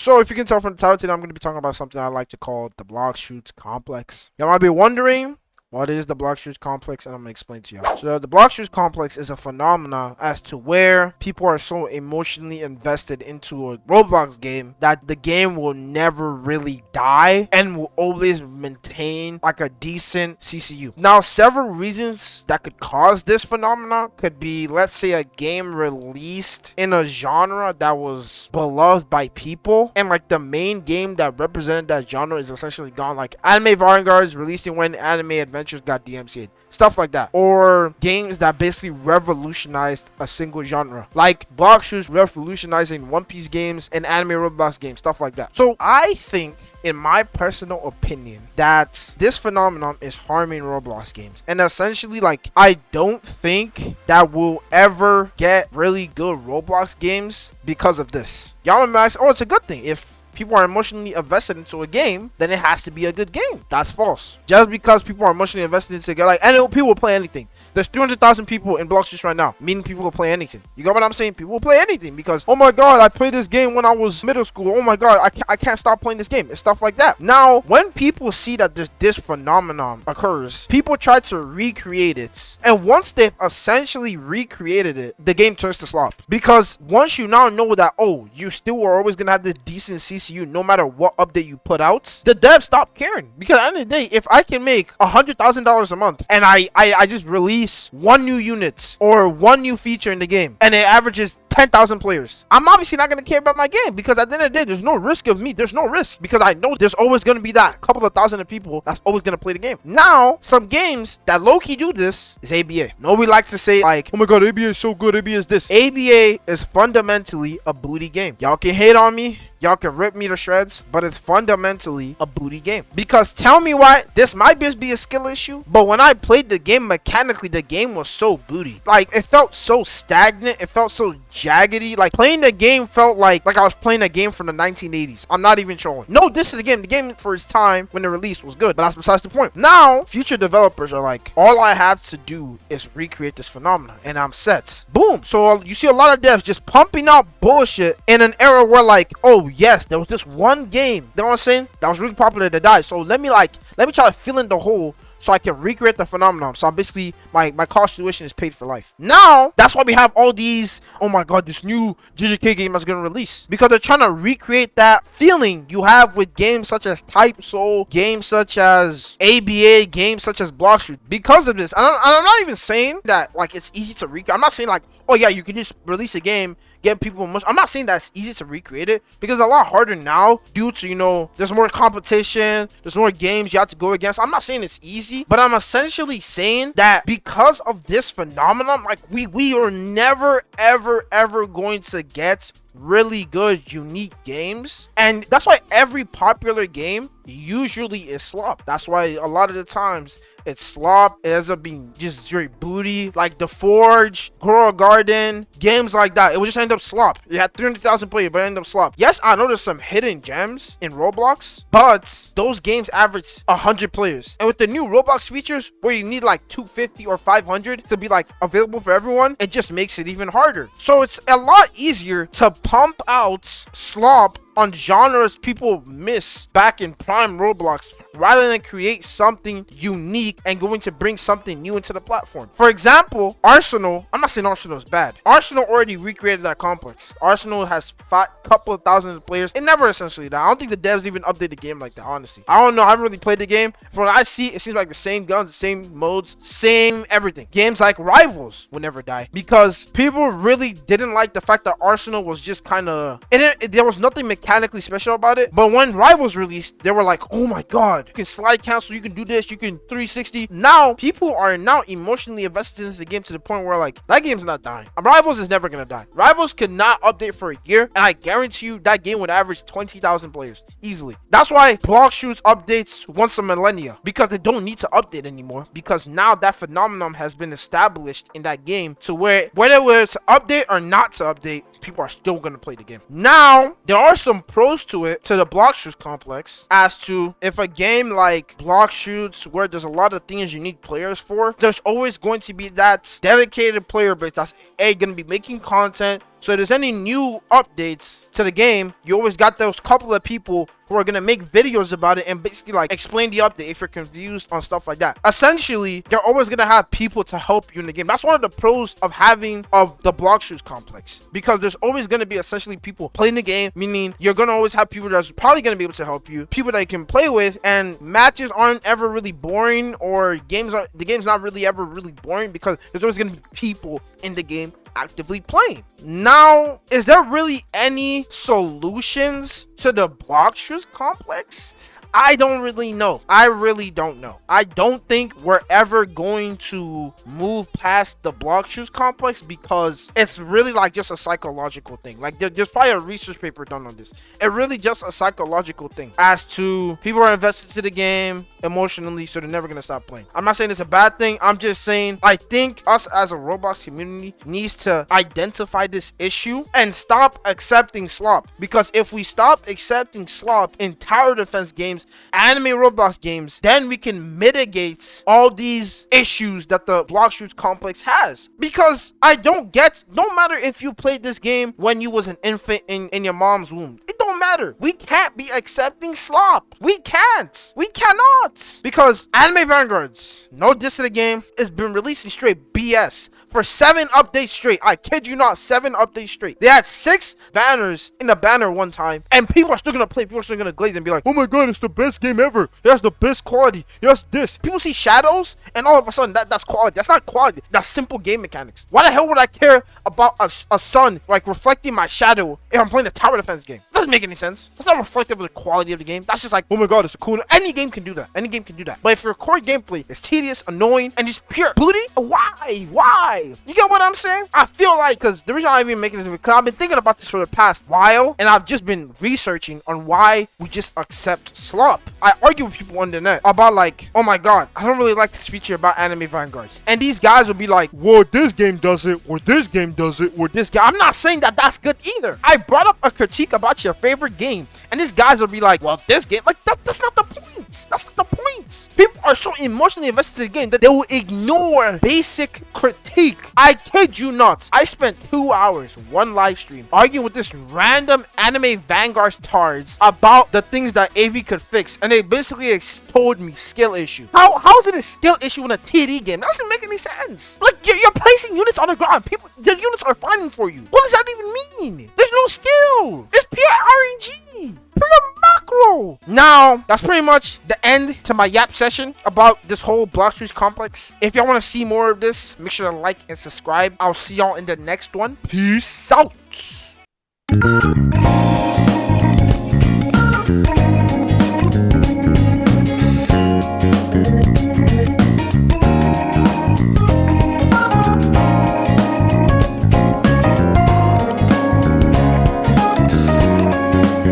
So if you can tell from the title today, I'm going to be talking about something I like to call the Blox Fruits Complex. Y'all might be wondering, what is the Blox Fruits Complex? And I'm going to explain to you. So the Blox Fruits Complex is a phenomenon as to where people are so emotionally invested into a Roblox game that the game will never really die and will always maintain like a decent CCU. Now, several reasons that could cause this phenomenon could be, let's say, a game released in a genre that was beloved by people, and like the main game that represented that genre is essentially gone. Like Anime Vanguard's releasing when Anime Adventures got DMCA'd, stuff like that, or games that basically revolutionized a single genre, like Blox Fruits revolutionizing One Piece games and anime Roblox games, stuff like that. So I think, in my personal opinion, that this phenomenon is harming Roblox games, and essentially, like, I don't think that we'll ever get really good Roblox games because of this. Y'all might ask, oh, it's a good thing. If people are emotionally invested into a game, then it has to be a good game. That's false. Just because people are emotionally invested into a game, like, and people will play anything. There's 300,000 people in Blox Fruits right now, meaning people will play anything. You got what I'm saying? People will play anything because, oh my god, I played this game when I was middle school. Oh my god, I can't stop playing this game. It's stuff like that. Now, when people see that this phenomenon occurs, people try to recreate it. And once they've essentially recreated it, the game turns to slop. Because once you now know that, oh, you still are always going to have this decent CCU no matter what update you put out, the devs stop caring. Because at the end of the day, if I can make $100,000 a month and I just release one new unit or one new feature in the game and it averages 10,000 players, I'm obviously not going to care about my game, because at the end of the day, there's no risk of me. There's no risk because I know there's always going to be that couple of thousand of people that's always going to play the game. Now, some games that low-key do this is ABA. Nobody likes to say like, oh my god, ABA is so good, ABA is this. ABA is fundamentally a booty game. Y'all can hate on me, y'all can rip me to shreds, but it's fundamentally a booty game. Because tell me why, this might just be a skill issue, but when I played the game mechanically, the game was so booty. Like, it felt so stagnant, it felt so jaggedy. Like, playing the game felt like I was playing a game from the 1980s. I'm not even trolling. No, this is the game for its time when it released was good, but that's besides the point. Now, future developers are like, all I have to do is recreate this phenomenon and I'm set. Boom. So you see a lot of devs just pumping out bullshit in an era where, like, oh yes, there was this one game, you know what I'm saying, that was really popular that died. So let me try to fill in the hole so I can recreate the phenomenon. So I'm basically, my college tuition is paid for life. Now, that's why we have all these, oh my god, this new JJK game that's gonna release. Because they're trying to recreate that feeling you have with games such as Type Soul, games such as ABA, games such as Blox Fruits. Because of this, I'm not even saying that, like, it's easy to recreate. I'm not saying like, oh yeah, you can just release a game, get people much. I'm not saying that it's easy to recreate it, because it's a lot harder now due to, you know, there's more competition, there's more games you have to go against. I'm not saying it's easy, but I'm essentially saying that because of this phenomenon, like, we are never ever going to get really good unique games, and that's why every popular game usually is slop. That's why a lot of the times it's slop. It ends up being just straight booty, like The Forge, Grow Garden, games like that. It would just end up slop. It had 300,000 players, but it ended up slop. Yes, I know there's some hidden gems in Roblox, but those games average 100 players. And with the new Roblox features, where you need like 250 or 500 to be like available for everyone, it just makes it even harder. So it's a lot easier to pump out slop on genres people miss back in prime Roblox, rather than create something unique and going to bring something new into the platform. For example, Arsenal, I'm not saying Arsenal is bad. Arsenal already recreated that complex. Arsenal has couple of thousands of players. It never essentially died. I don't think the devs even update the game like that, honestly. I don't know. I haven't really played the game. From what I see, it seems like the same guns, the same modes, same everything. Games like Rivals will never die, because people really didn't like the fact that Arsenal was just kind of, there was nothing mechanically special about it. But when Rivals released, they were like, oh my god, you can slide cancel, you can do this, you can 360. Now people are now emotionally invested in the game to the point where, like, that game's not dying. Rivals is never gonna die. Rivals could not update for a year, and I guarantee you that game would average 20,000 players easily. That's why Blox Fruits updates once a millennia, because they don't need to update anymore, because now that phenomenon has been established in that game to where whether it's to update or not to update, people are still going to play the game. Now, there are some pros to it, to the Blox Fruits Complex, as to if a game like Blox Fruits, where there's a lot of things you need players for, there's always going to be that dedicated player base that's going to be making content, So if there's any new updates to the game, you always got those couple of people who are gonna make videos about it and basically like explain the update if you're confused on stuff like that. Essentially, they're always gonna have people to help you in the game. That's one of the pros of having the Blox Fruits Complex, because there's always gonna be essentially people playing the game, meaning you're gonna always have people that's probably gonna be able to help you, people that you can play with, and matches aren't ever really boring, or the game's not really ever really boring because there's always gonna be people in the game actively playing. Now, is there really any solutions to the Blox Fruits Complex? I don't really know. I really don't know. I don't think we're ever going to move past the Blox Fruits Complex because it's really like just a psychological thing. Like there's probably a research paper done on this. It's really just a psychological thing as to people are invested to the game emotionally, so they're never gonna stop playing. I'm not saying it's a bad thing. I'm just saying I think us as a Roblox community needs to identify this issue and stop accepting slop. Because if we stop accepting slop in tower defense games, anime Roblox games, then we can mitigate all these issues that the Blox Fruits Complex has. Because no matter if you played this game when you was an infant in your mom's womb, it don't matter. We can't be accepting slop. We can't. We cannot. Because anime Vanguards, no diss to the game, it's been releasing straight BS for 7 updates straight. I kid you not, 7 updates straight. They had 6 banners in a banner one time, and people are still gonna play. People are still gonna glaze and be like, oh my god, it's the best game ever. It has the best quality. It has this. People see shadows, and all of a sudden, that's quality. That's not quality. That's simple game mechanics. Why the hell would I care about a sun like reflecting my shadow if I'm playing a tower defense game? Doesn't make any sense. That's not reflective of the quality of the game. That's just like, oh my god, it's a cool. Any game can do that. Any game can do that. But if your core gameplay is tedious, annoying, and just pure booty, why? You get what I'm saying? I feel like, because the reason I'm even making this video, because I've been thinking about this for the past while, and I've just been researching on why we just accept slop. I argue with people on the net about like, oh my god, I don't really like this feature about anime Vanguards. And these guys will be like, well, this game does it, or this game does it, or this guy. I'm not saying that that's good either. I brought up a critique about your favorite game, and these guys will be like, well, this game, like that's not the point. That's not the point. People are so emotionally invested in the game that they will ignore basic critique. I kid you not. I spent 2 hours, one live stream, arguing with this random anime Vanguard tards about the things that AV could fix, and they basically told me skill issue. How is it a skill issue in a TD game? That doesn't make any sense. Like you're placing units on the ground. The units are fighting for you. What does that even mean? There's no skill. It's pure RNG. Pure macro. Now, that's pretty much the end to my yap session about this whole Blox Fruits Complex. If y'all want to see more of this, make sure to like and subscribe. I'll see y'all in the next one. Peace out.